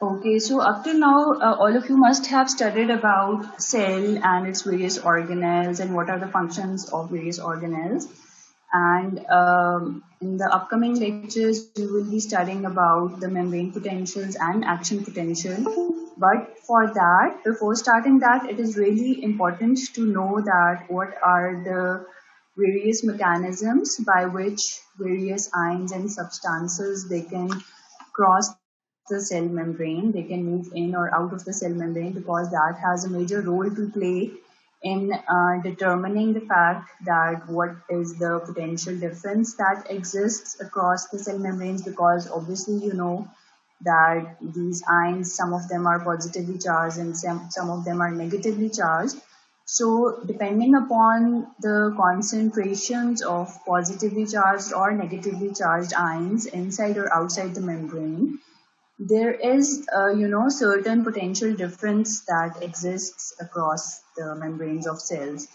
Okay, so up till now, all of you must have studied about cell and its various organelles and what are the functions of various organelles. And in the upcoming lectures, we will be studying about the membrane potentials and action potential. But for that, before starting that, it is really important to know that what are the various mechanisms by which various ions and substances they can cross the cell membrane, they can move in or out of the cell membrane, because that has a major role to play in determining the fact that what is the potential difference that exists across the cell membranes, because obviously you know that these ions, some of them are positively charged and some of them are negatively charged. So depending upon the concentrations of positively charged or negatively charged ions inside or outside the membrane, there is, certain potential difference that exists across the membranes of cells.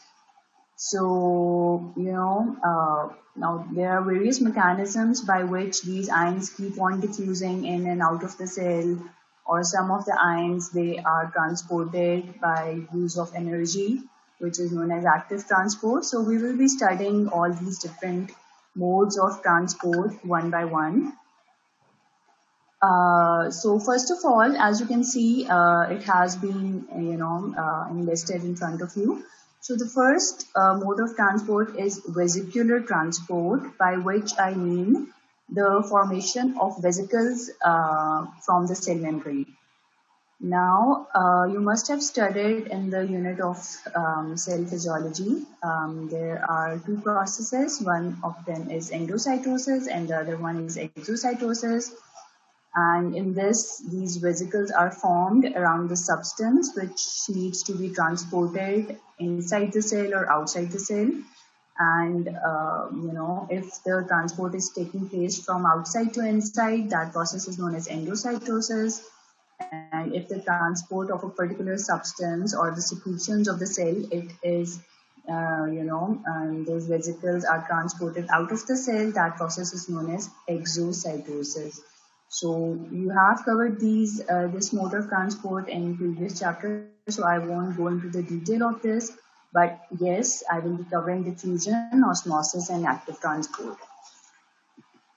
So, now there are various mechanisms by which these ions keep on diffusing in and out of the cell, or some of the ions, they are transported by use of energy, which is known as active transport. So we will be studying all these different modes of transport one by one. So first of all, as you can see, it has been, listed in front of you. So the first mode of transport is vesicular transport, by which I mean the formation of vesicles from the cell membrane. Now, you must have studied in the unit of cell physiology. There are two processes. One of them is endocytosis and the other one is exocytosis. And in this, these vesicles are formed around the substance which needs to be transported inside the cell or outside the cell. And if the transport is taking place from outside to inside, that process is known as endocytosis. And if the transport of a particular substance or the secretions of the cell, it is and those vesicles are transported out of the cell, that process is known as exocytosis. So you have covered this mode of transport in previous chapter, so I won't go into the detail of this, but yes, I will be covering diffusion, osmosis, and active transport.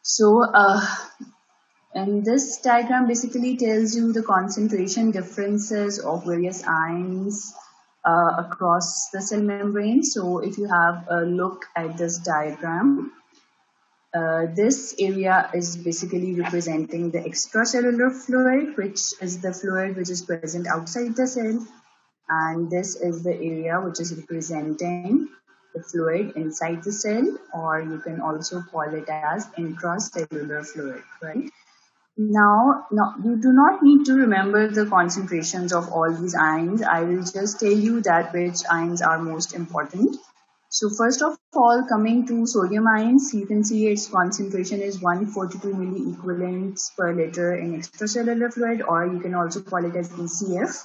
So and this diagram basically tells you the concentration differences of various ions across the cell membrane. So if you have a look at this diagram, this area is basically representing the extracellular fluid, which is the fluid which is present outside the cell. And this is the area which is representing the fluid inside the cell, or you can also call it as intracellular fluid, right? Now, you do not need to remember the concentrations of all these ions. I will just tell you that which ions are most important. So first of all, coming to sodium ions, you can see its concentration is 142 milliequivalents per liter in extracellular fluid, or you can also call it as ECF,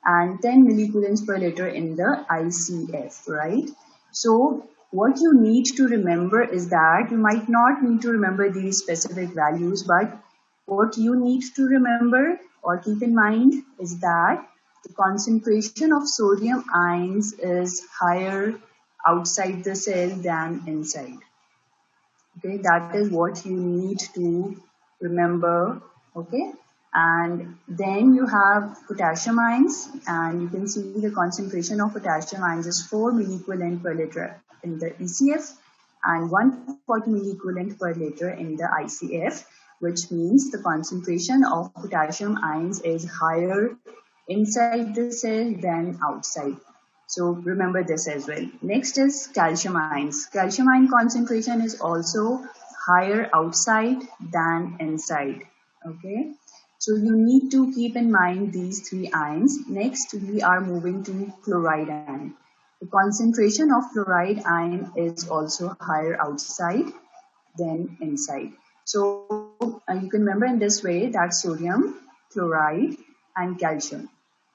and 10 milliequivalents per liter in the ICF, right? So what you need to remember is that you might not need to remember these specific values, but what you need to remember or keep in mind is that the concentration of sodium ions is higher outside the cell than inside. Okay, that is what you need to remember. Okay, and then you have potassium ions, and you can see the concentration of potassium ions is 4 milliequivalent per liter in the ECF and 140 milliequivalent per liter in the ICF, which means the concentration of potassium ions is higher inside the cell than outside. So remember this as well. Next is calcium ions. Calcium ion concentration is also higher outside than inside. Okay. So you need to keep in mind these three ions. Next, we are moving to chloride ion. The concentration of chloride ion is also higher outside than inside. So you can remember in this way that sodium, chloride, and calcium.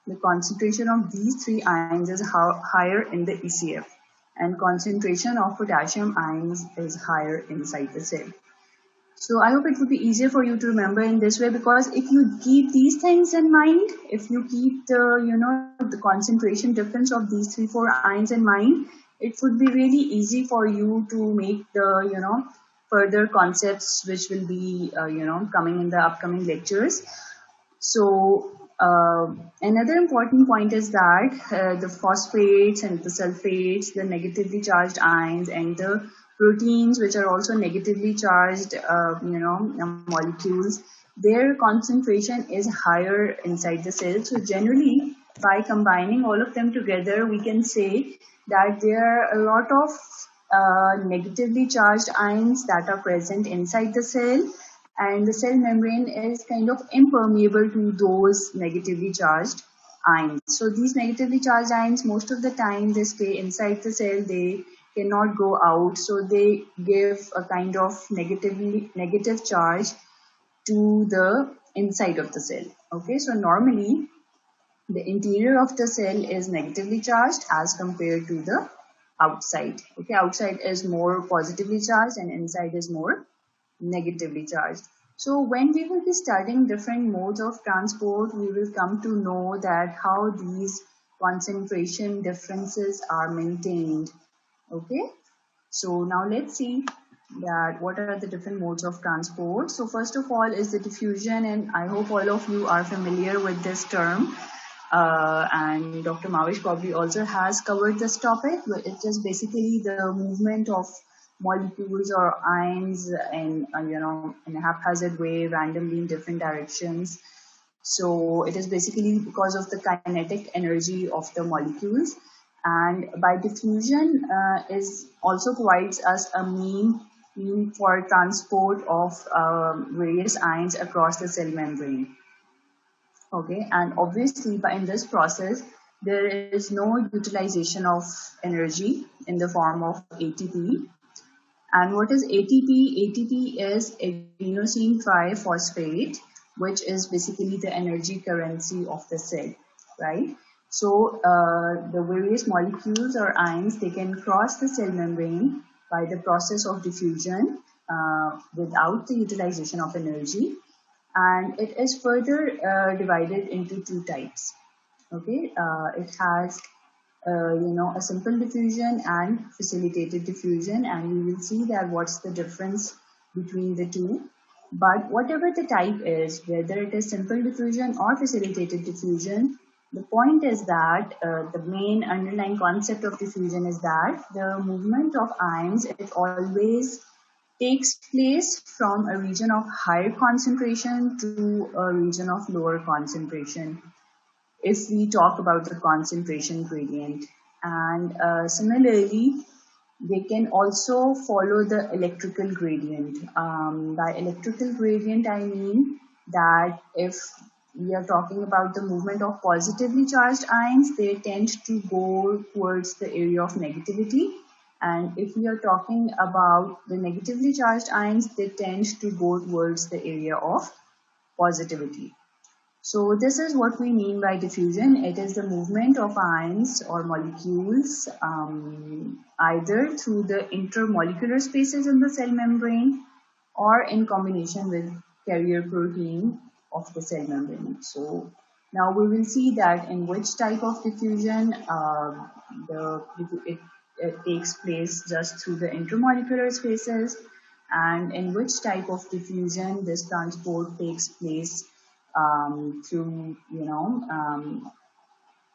the concentration of these three ions is higher in the ECF, and concentration of potassium ions is higher inside the cell. So I hope it would be easier for you to remember in this way, because if you keep these things in mind, if you keep the concentration difference of these 3-4 ions in mind, it would be really easy for you to make the further concepts which will be coming in the upcoming lectures. So another important point is that the phosphates and the sulfates, the negatively charged ions, and the proteins which are also negatively charged, molecules, their concentration is higher inside the cell. So generally, by combining all of them together, we can say that there are a lot of negatively charged ions that are present inside the cell, and the cell membrane is kind of impermeable to those negatively charged ions. So these negatively charged ions, most of the time they stay inside the cell, they cannot go out, so they give a kind of negative charge to the inside of the cell. Okay, so normally the interior of the cell is negatively charged as compared to the outside. Okay, outside is more positively charged and inside is more negatively charged. So when we will be studying different modes of transport, we will come to know that how these concentration differences are maintained. Okay, so now let's see that what are the different modes of transport. So first of all is the diffusion, and I hope all of you are familiar with this term. And Dr. Mavish probably also has covered this topic. It is basically the movement of molecules or ions in a haphazard way, randomly in different directions. So it is basically because of the kinetic energy of the molecules. And by diffusion is also provides us a mean for transport of various ions across the cell membrane. Okay, and obviously by in this process there is no utilization of energy in the form of ATP. And what is ATP? ATP is adenosine triphosphate, which is basically the energy currency of the cell, right? So the various molecules or ions, they can cross the cell membrane by the process of diffusion without the utilization of energy, and it is further divided into two types. Okay, it has a simple diffusion and facilitated diffusion, and we will see that what's the difference between the two. But whatever the type is, whether it is simple diffusion or facilitated diffusion, the point is that the main underlying concept of diffusion is that the movement of ions, it always takes place from a region of higher concentration to a region of lower concentration, if we talk about the concentration gradient. And similarly, they can also follow the electrical gradient. By electrical gradient, I mean that if we are talking about the movement of positively charged ions, they tend to go towards the area of negativity. And if we are talking about the negatively charged ions, they tend to go towards the area of positivity. So this is what we mean by diffusion. It is the movement of ions or molecules either through the intermolecular spaces in the cell membrane or in combination with carrier protein of the cell membrane. So now we will see that in which type of diffusion it takes place just through the intermolecular spaces, and in which type of diffusion this transport takes place through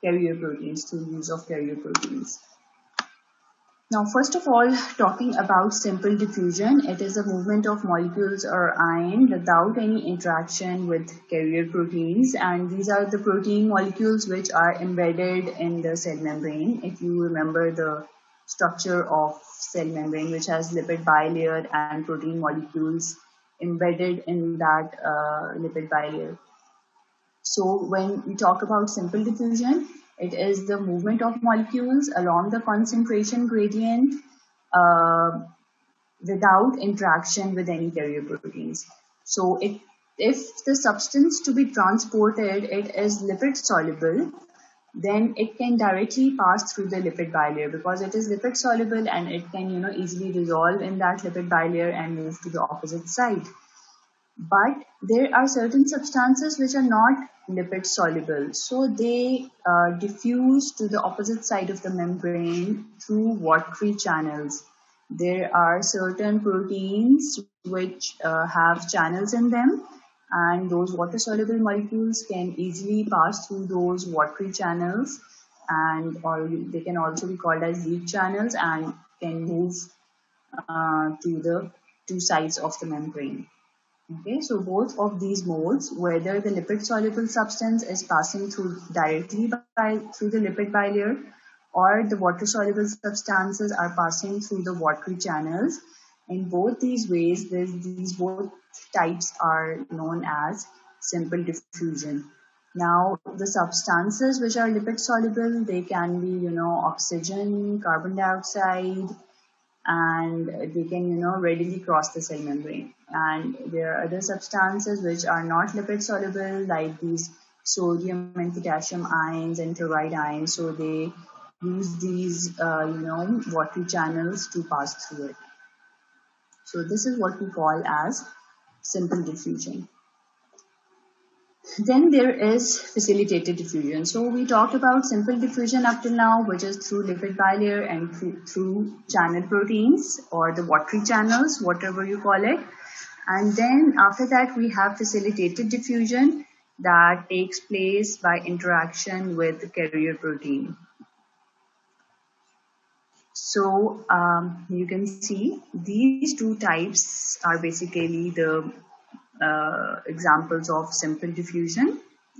carrier proteins, through use of carrier proteins. Now, first of all, talking about simple diffusion, it is a movement of molecules or ion without any interaction with carrier proteins, and these are the protein molecules which are embedded in the cell membrane. If you remember the structure of cell membrane, which has lipid bilayer and protein molecules embedded in that lipid bilayer. So when we talk about simple diffusion, it is the movement of molecules along the concentration gradient uh, without interaction with any carrier proteins. So it If the substance to be transported it is lipid soluble, then it can directly pass through the lipid bilayer because it is lipid soluble and it can easily dissolve in that lipid bilayer and move to the opposite side. But there are certain substances which are not lipid soluble, so they diffuse to the opposite side of the membrane through watery channels. There are certain proteins which have channels in them, and those water soluble molecules can easily pass through those watery channels, and or they can also be called as leak channels and can move to the two sides of the membrane. Okay, so both of these modes, whether the lipid soluble substance is passing through directly through the lipid bilayer or the water soluble substances are passing through the watery channels, in both these ways, these both types are known as simple diffusion. Now, the substances which are lipid soluble, they can be, oxygen, carbon dioxide, and they can readily cross the cell membrane. And there are other substances which are not lipid soluble, like these sodium and potassium ions and chloride ions, so they use these watery channels to pass through it. So this is what we call as simple diffusion. Then there is facilitated diffusion. So we talked about simple diffusion up till now, which is through lipid bilayer and through channel proteins or the watery channels, whatever you call it. And then after that, we have facilitated diffusion that takes place by interaction with the carrier protein. So you can see these two types are basically the examples of simple diffusion.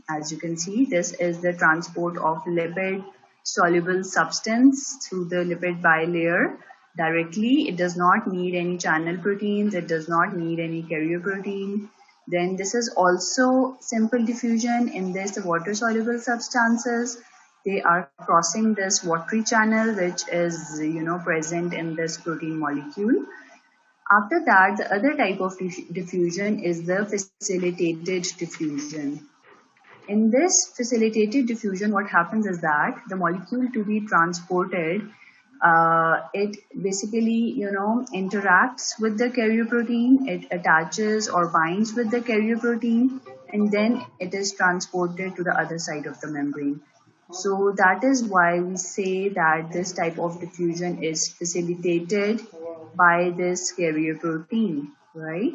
As you can see, this is the transport of lipid soluble substance through the lipid bilayer directly. It does not need any channel proteins. It does not need any carrier protein. Then this is also simple diffusion. In this, the water soluble substances, they are crossing this watery channel, which is present in this protein molecule. After that, the other type of diffusion is the facilitated diffusion. In this facilitated diffusion, what happens is that the molecule to be transported, it basically, interacts with the carrier protein, it attaches or binds with the carrier protein, and then it is transported to the other side of the membrane. So that is why we say that this type of diffusion is facilitated by this carrier protein, right?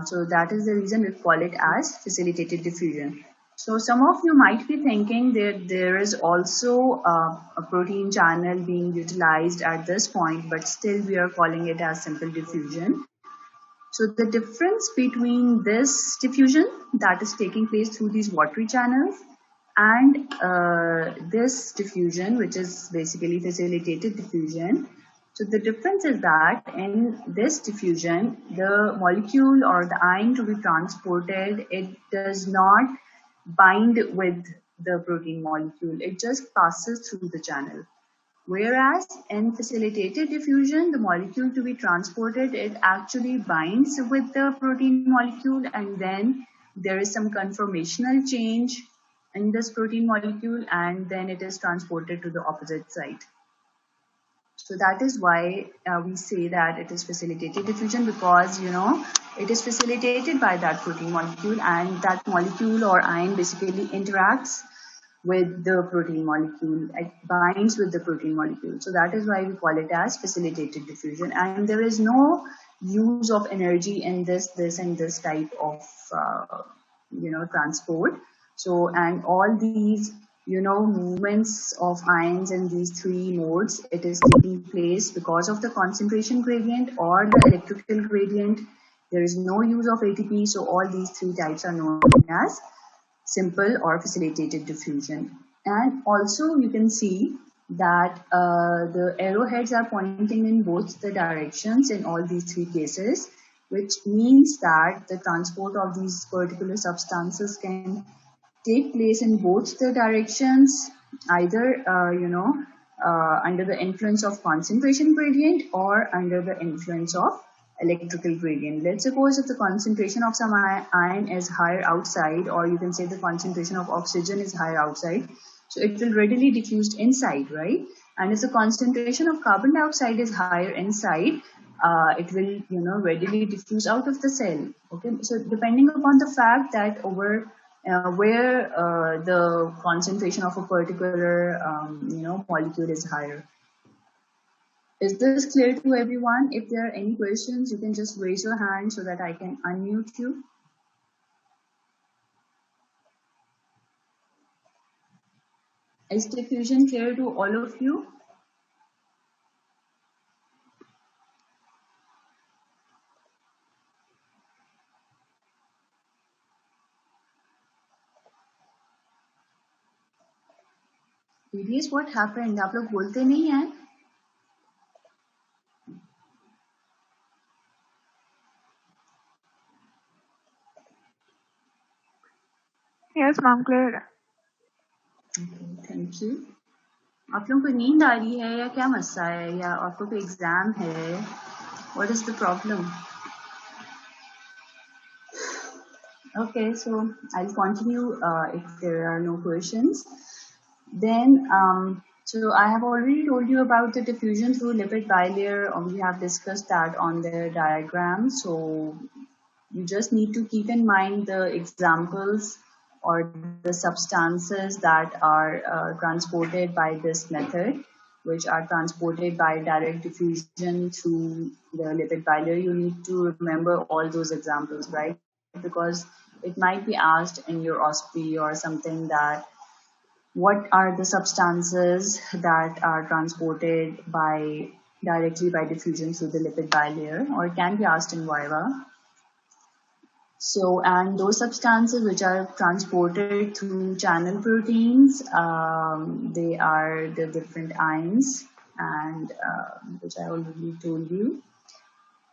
So that is the reason we call it as facilitated diffusion. So some of you might be thinking that there is also a protein channel being utilized at this point, but still we are calling it as simple diffusion. So the difference between this diffusion that is taking place through these watery channels and this diffusion, which is basically facilitated diffusion. So the difference is that in this diffusion, the molecule or the ion to be transported, it does not bind with the protein molecule. It just passes through the channel. Whereas in facilitated diffusion, the molecule to be transported, it actually binds with the protein molecule, and then there is some conformational change in this protein molecule, and then it is transported to the opposite side. So that is why we say that it is facilitated diffusion, because it is facilitated by that protein molecule, and that molecule or ion basically interacts with the protein molecule, it binds with the protein molecule. So that is why we call it as facilitated diffusion. And there is no use of energy in this and this type of transport. So, and all these movements of ions in these three modes, it is taking place because of the concentration gradient or the electrical gradient. There is no use of ATP, so all these three types are known as simple or facilitated diffusion. And also you can see that the arrowheads are pointing in both the directions in all these three cases, which means that the transport of these particular substances can take place in both the directions, either under the influence of concentration gradient or under the influence of electrical gradient. Let's suppose if the concentration of some ion is higher outside, or you can say the concentration of oxygen is higher outside, so it will readily diffuse inside, right? And if the concentration of carbon dioxide is higher inside, it will, readily diffuse out of the cell. Okay, so depending upon the fact that over where the concentration of a particular, molecule is higher. Is this clear to everyone? If there are any questions, you can just raise your hand so that I can unmute you. Is diffusion clear to all of you? Deities, what happened? आप लोग बोलते नहीं हैं? Yes, ma'am, clear. Okay, thank you. आप लोगों को नींद आ रही है या क्या मसला है, या आपको कोई एग्जाम है? What is the problem? Okay, so I'll continue if there are no questions. Then, so I have already told you about the diffusion through lipid bilayer. We have discussed that on the diagram. So you just need to keep in mind the examples or the substances that are transported by this method, which are transported by direct diffusion through the lipid bilayer. You need to remember all those examples, right? Because it might be asked in your OSPE or something that what are the substances that are transported by directly by diffusion through the lipid bilayer, or it can be asked in viva. So, and those substances which are transported through channel proteins, they are the different ions, and which I already told you.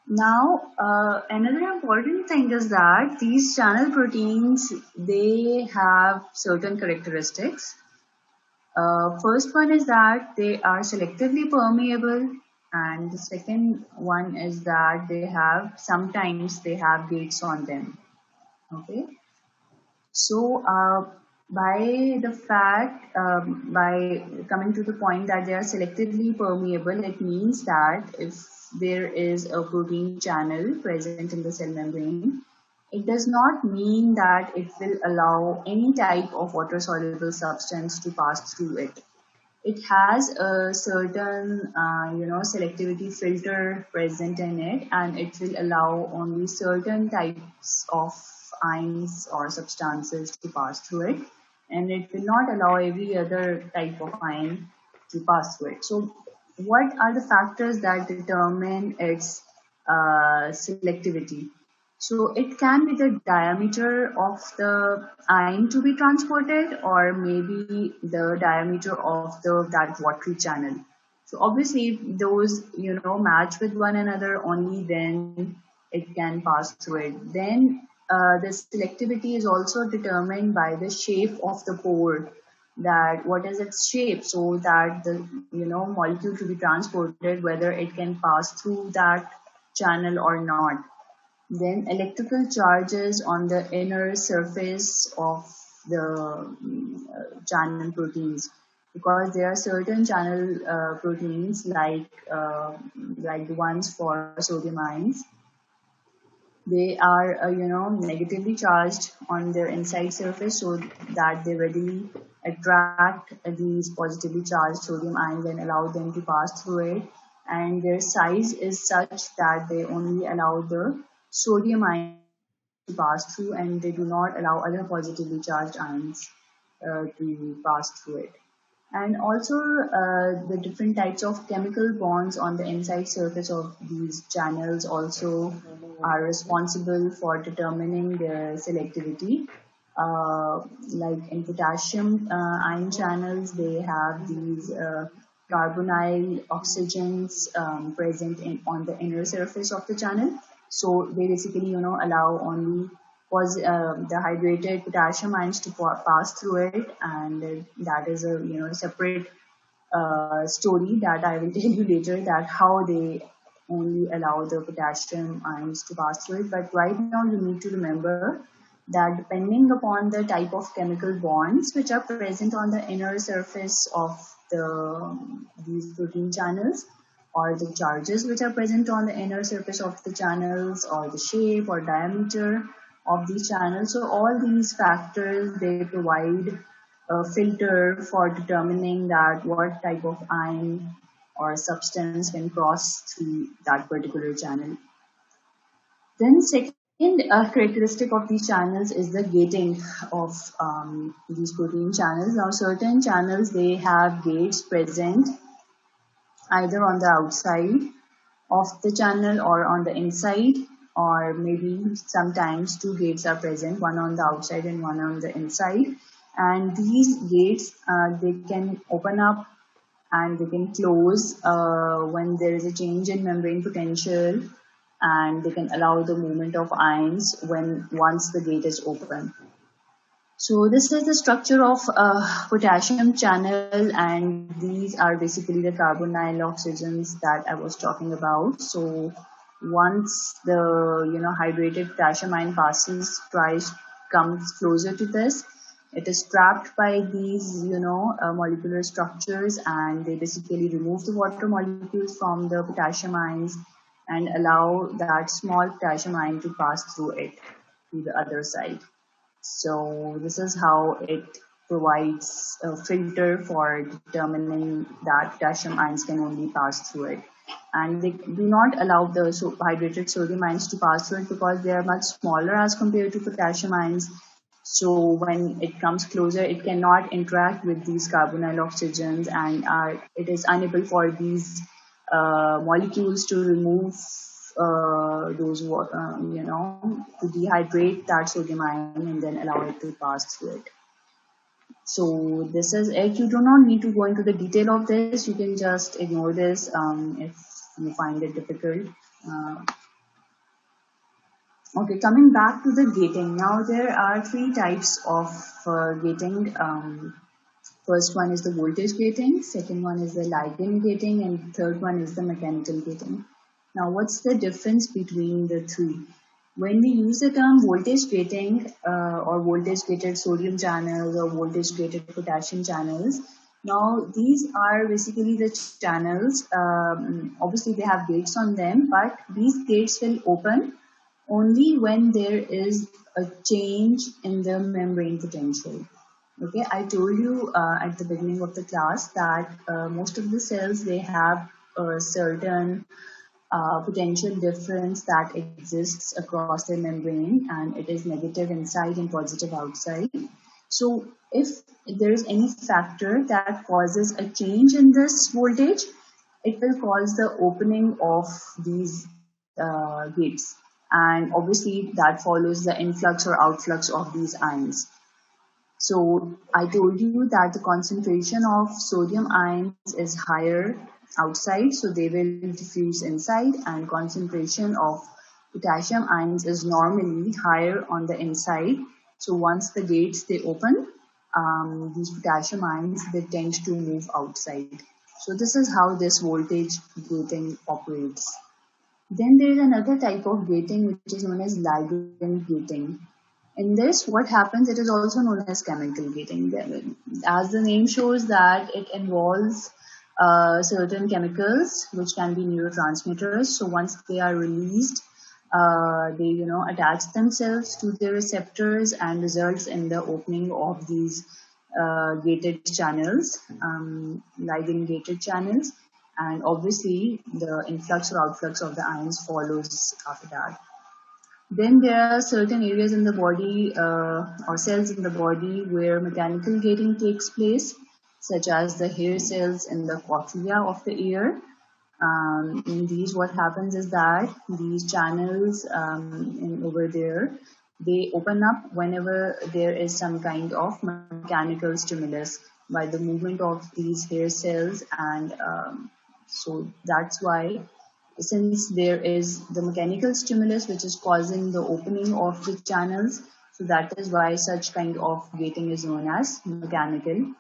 Now, another important thing is that these channel proteins, they have certain characteristics. First one is that they are selectively permeable, and the second one is that sometimes they have gates on them. Okay, so by coming to the point that they are selectively permeable, it means that if there is a protein channel present in the cell membrane, it does not mean that it will allow any type of water soluble substance to pass through it. It has a certain selectivity filter present in it, and it will allow only certain types of ions or substances to pass through it, and it will not allow every other type of ion to pass through it. So what are the factors that determine its selectivity? So it can be the diameter of the ion to be transported, or maybe the diameter of that watery channel. So obviously, if those match with one another, only then it can pass through it. Then the selectivity is also determined by the shape of the pore. That what is its shape, so that the molecule to be transported, whether it can pass through that channel or not. Then electrical charges on the inner surface of the channel proteins, because there are certain channel proteins like the ones for sodium ions. They are negatively charged on their inside surface, so that they readily attract these positively charged sodium ions and allow them to pass through it. And their size is such that they only allow the sodium ions to pass through, and they do not allow other positively charged ions to pass through it. And also the different types of chemical bonds on the inside surface of these channels also are responsible for determining their selectivity. Like in potassium ion channels, they have these carbonyl oxygens present on the inner surface of the channel. So they basically allow only the hydrated potassium ions to pass through it, and that is a separate story that I will tell you later, that how they only allow the potassium ions to pass through it. But right now you need to remember that depending upon the type of chemical bonds which are present on the inner surface of these protein channels, or the charges which are present on the inner surface of the channels, or the shape or diameter of these channels. So all these factors, they provide a filter for determining that what type of ion or substance can cross through that particular channel. Then second characteristic of these channels is the gating of these protein channels. Now certain channels, they have gates present either on the outside of the channel or on the inside, or maybe sometimes two gates are present, one on the outside and one on the inside. And these gates, they can open up and they can close when there is a change in membrane potential, and they can allow the movement of ions when once the gate is open. So this is the structure of potassium channel, and these are basically the carbonyl oxygens that I was talking about. So once the hydrated potassium ion comes closer to this, it is trapped by these molecular structures, and they basically remove the water molecules from the potassium ions and allow that small potassium ion to pass through it to the other side. So this is how it provides a filter for determining that potassium ions can only pass through it. And they do not allow the hydrated sodium ions to pass through it because they are much smaller as compared to potassium ions. So when it comes closer, it cannot interact with these carbonyl oxygens, and it is unable for these molecules to remove to dehydrate that sodium ion and then allow it to pass through it. So this is it. You do not need to go into the detail of this. You can just ignore this if you find it difficult. Okay, coming back to the gating. Now there are three types of gating. First one is the voltage gating, second one is the ligand gating, and third one is the mechanical gating. Now, what's the difference between the three? When we use the term voltage gating or voltage gated sodium channels or voltage gated potassium channels, now these are basically the channels. Obviously, they have gates on them, but these gates will open only when there is a change in the membrane potential. Okay, I told you at the beginning of the class that most of the cells, they have a certain potential difference that exists across their membrane, and it is negative inside and positive outside. So if there is any factor that causes a change in this voltage, it will cause the opening of these gates, and obviously that follows the influx or outflux of these ions. So I told you that the concentration of sodium ions is higher outside, so they will diffuse inside, and concentration of potassium ions is normally higher on the inside. So once the gates, they open, these potassium ions, they tend to move outside. So this is how this voltage gating operates. Then there is another type of gating which is known as ligand gating. In this, what happens, it is also known as chemical gating. As the name shows, that it involves certain chemicals which can be neurotransmitters. So once they are released, they attach themselves to the receptors and results in the opening of these gated channels, ligand gated channels, and obviously the influx or outflux of the ions follows after that. Then there are certain areas in the body or cells in the body where mechanical gating takes place, such as the hair cells in the cochlea of the ear. In these, what happens is that these channels over there, they open up whenever there is some kind of mechanical stimulus by the movement of these hair cells, and so that's why, since there is the mechanical stimulus which is causing the opening of the channels, so that is why such kind of gating is known as mechanical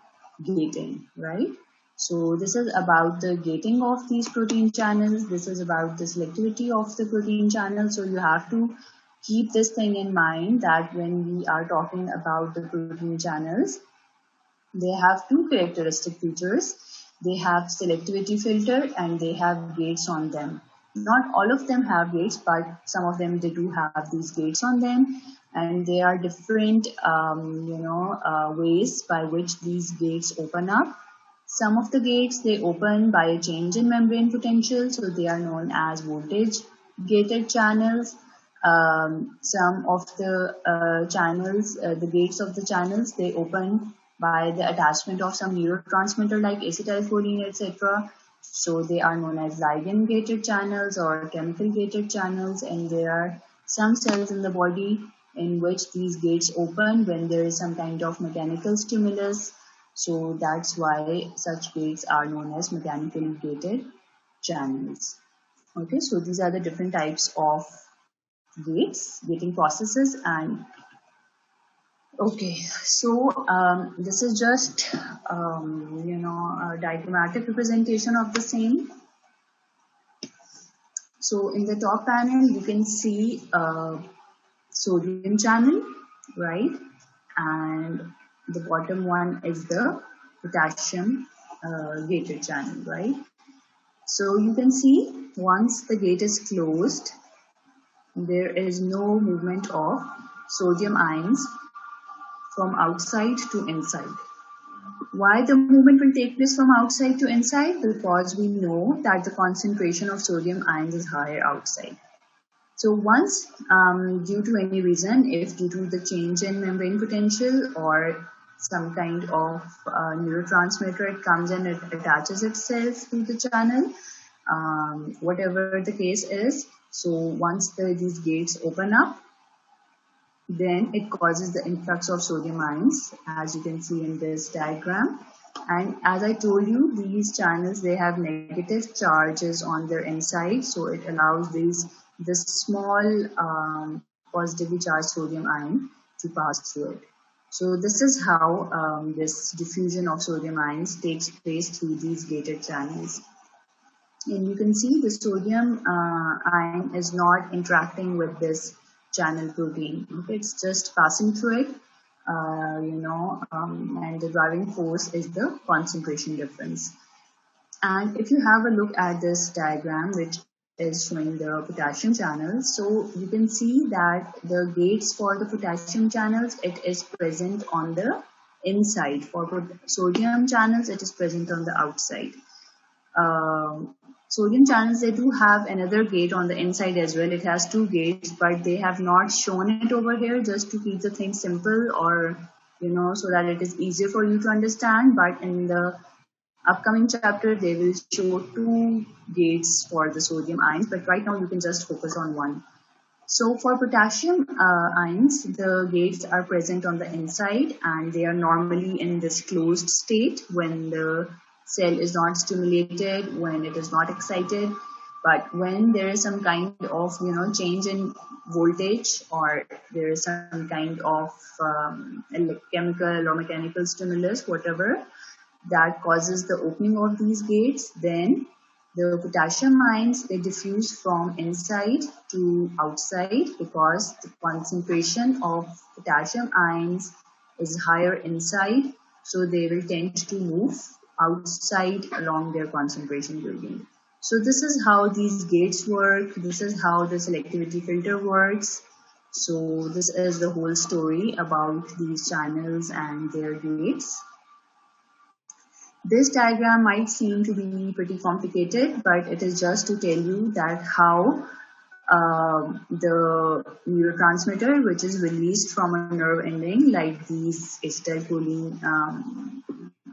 gating, right? So this is about the gating of these protein channels. This is about the selectivity of the protein channel. So you have to keep this thing in mind that when we are talking about the protein channels, they have two characteristic features. They have selectivity filter and they have gates on them. Not all of them have gates, but some of them they do have these gates on them, and there are different ways by which these gates open up. Some of the gates they open by a change in membrane potential, so they are known as voltage gated channels. Some of the channels, the gates of the channels, they open by the attachment of some neurotransmitter like acetylcholine, etc. So they are known as ligand gated channels or chemical gated channels, and there are some cells in the body in which these gates open when there is some kind of mechanical stimulus. So that's why such gates are known as mechanically gated channels. Okay, so these are the different types of gates, gating processes, and okay, so this is just a diagrammatic representation of the same. So in the top panel, you can see sodium channel, right? And the bottom one is the potassium gated channel, right? So you can see once the gate is closed, there is no movement of sodium ions from outside to inside. Why the movement will take place from outside to inside? Because we know that the concentration of sodium ions is higher outside. So once, due to any reason, if due to the change in membrane potential or some kind of neurotransmitter, it comes and it attaches itself to the channel, whatever the case is. So once these gates open up, then it causes the influx of sodium ions, as you can see in this diagram. And as I told you, these channels, they have negative charges on their inside, so it allows this small positively charged sodium ion to pass through it. So this is how this diffusion of sodium ions takes place through these gated channels. And you can see the sodium ion is not interacting with this channel protein. Okay, it's just passing through it, and the driving force is the concentration difference. And if you have a look at this diagram, which is showing the potassium channels, so you can see that the gates for the potassium channels, it is present on the inside. For sodium channels, it is present on the outside. Sodium channels, they do have another gate on the inside as well. It has two gates, but they have not shown it over here just to keep the thing simple, or so that it is easier for you to understand. But in the upcoming chapter, they will show two gates for the sodium ions, but right now you can just focus on one. So for potassium ions, the gates are present on the inside, and they are normally in this closed state when the cell is not stimulated, when it is not excited. But when there is some kind of change in voltage, or there is some kind of chemical or mechanical stimulus, whatever, that causes the opening of these gates, then the potassium ions, they diffuse from inside to outside because the concentration of potassium ions is higher inside, so they will tend to move outside along their concentration gradient. So this is how these gates work. This is how the selectivity filter works. So this is the whole story about these channels and their gates. This diagram might seem to be pretty complicated, but it is just to tell you that how the neurotransmitter, which is released from a nerve ending, like these acetylcholine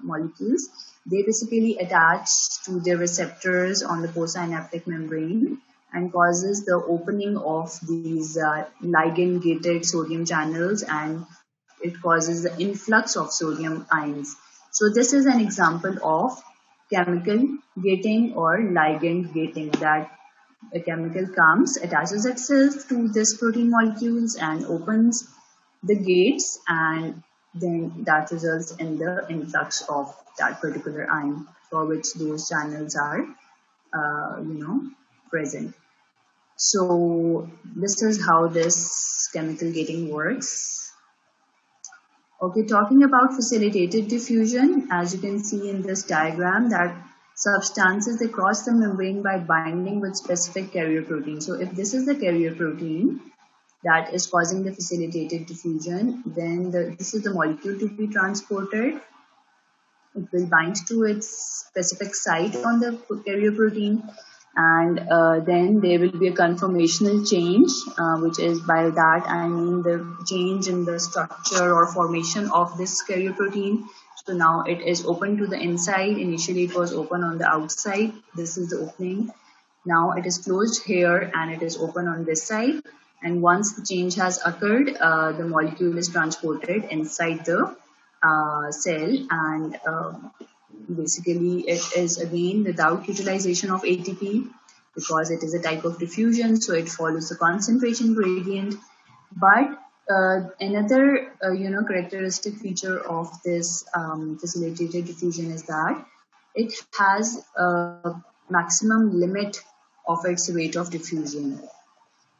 molecules, they basically attach to the receptors on the postsynaptic membrane and causes the opening of these ligand-gated sodium channels, and it causes the influx of sodium ions. So this is an example of chemical gating or ligand gating, that a chemical comes, attaches itself to this protein molecules and opens the gates, and then that results in the influx of that particular ion for which those channels are, present. So this is how this chemical gating works. Okay, talking about facilitated diffusion, as you can see in this diagram, that substances they cross the membrane by binding with specific carrier protein. So if this is the carrier protein that is causing the facilitated diffusion, then this is the molecule to be transported. It will bind to its specific site on the carrier protein, and then there will be a conformational change, which is, by that I mean the change in the structure or formation of this carrier protein. So now it is open to the inside. Initially it was open on the outside. This is the opening. Now it is closed here and it is open on this side. And once the change has occurred, the molecule is transported inside the cell, and basically it is again without utilization of ATP, because it is a type of diffusion, so it follows the concentration gradient. But another characteristic feature of this facilitated diffusion is that it has a maximum limit of its rate of diffusion,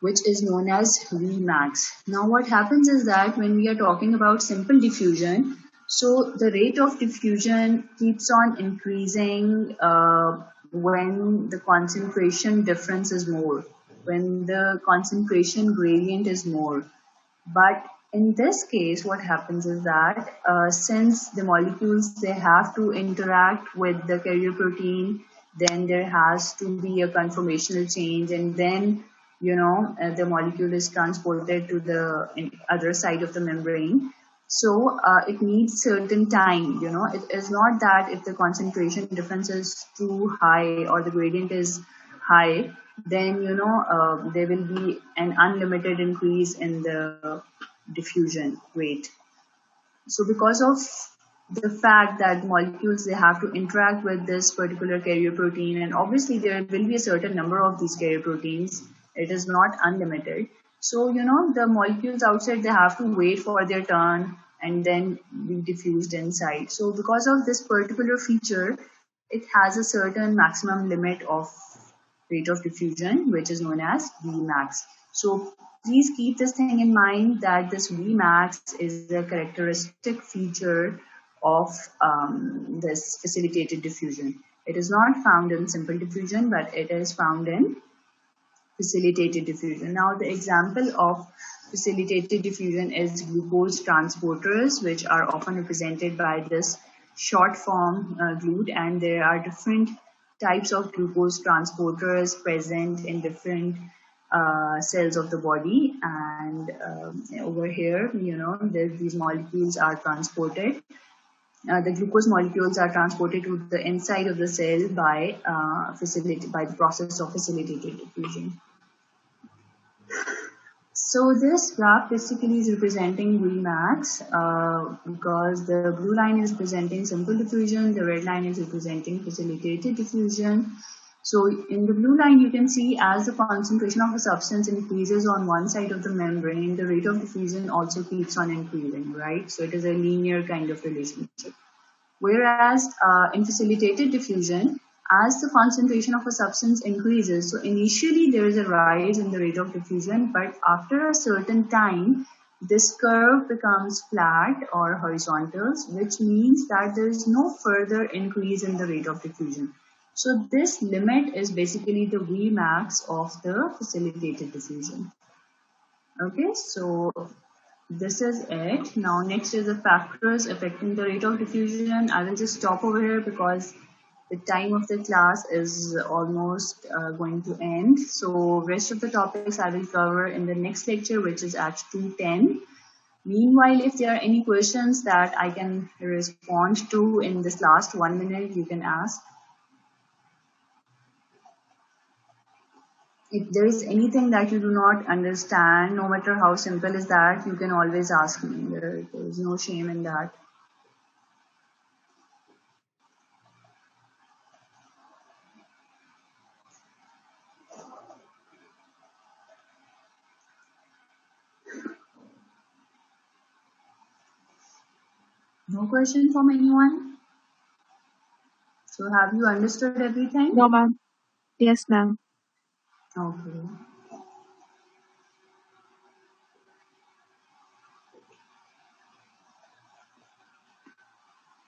which is known as Vmax. Now what happens is that when we are talking about simple diffusion, so the rate of diffusion keeps on increasing when the concentration difference is more, when the concentration gradient is more. But in this case, what happens is that since the molecules, they have to interact with the carrier protein, then there has to be a conformational change, and then the molecule is transported to the other side of the membrane. So it needs certain time. It is not that if the concentration difference is too high or the gradient is high, then there will be an unlimited increase in the diffusion rate. So because of the fact that molecules, they have to interact with this particular carrier protein, and obviously there will be a certain number of these carrier proteins, it is not unlimited. So the molecules outside, they have to wait for their turn and then be diffused inside. So because of this particular feature, it has a certain maximum limit of rate of diffusion, which is known as Vmax. So please keep this thing in mind, that this Vmax is a characteristic feature of this facilitated diffusion. It is not found in simple diffusion, but it is found in facilitated diffusion. Now, the example of facilitated diffusion is glucose transporters, which are often represented by this short form GLUT, and there are different types of glucose transporters present in different cells of the body. And over here, these molecules are transported. The glucose molecules are transported to the inside of the cell by the process of facilitated diffusion. So this graph basically is representing Vmax, because the blue line is representing simple diffusion, the red line is representing facilitated diffusion. So in the blue line, you can see as the concentration of a substance increases on one side of the membrane, the rate of diffusion also keeps on increasing, right? So it is a linear kind of relationship. Whereas in facilitated diffusion, as the concentration of a substance increases, so initially there is a rise in the rate of diffusion, but after a certain time, this curve becomes flat or horizontal, which means that there is no further increase in the rate of diffusion. So this limit is basically the Vmax of the facilitated diffusion. Okay, so this is it. Now next is the factors affecting the rate of diffusion. I will just stop over here because the time of the class is almost going to end. So rest of the topics I will cover in the next lecture, which is at 2:10. Meanwhile, if there are any questions that I can respond to in this last 1 minute, you can ask. If there is anything that you do not understand, no matter how simple is that, you can always ask me. There is no shame in that. No question from anyone? So have you understood everything? No, ma'am. Yes, ma'am. Okay.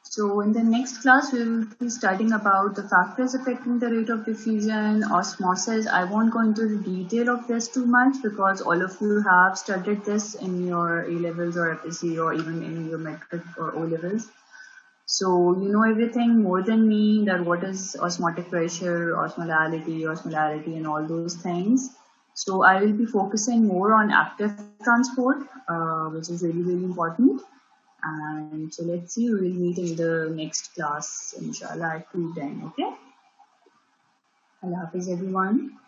So in the next class, we will be studying about the factors affecting the rate of diffusion, osmosis. I won't go into the detail of this too much because all of you have studied this in your A levels or FSC or even in your metric or O levels. So you know everything more than me, that what is osmotic pressure, osmolarity, and all those things. So I will be focusing more on active transport, which is really, really important. And so let's see, we'll meet in the next class, inshallah, at 2:10. Okay? Allah Hafiz, everyone.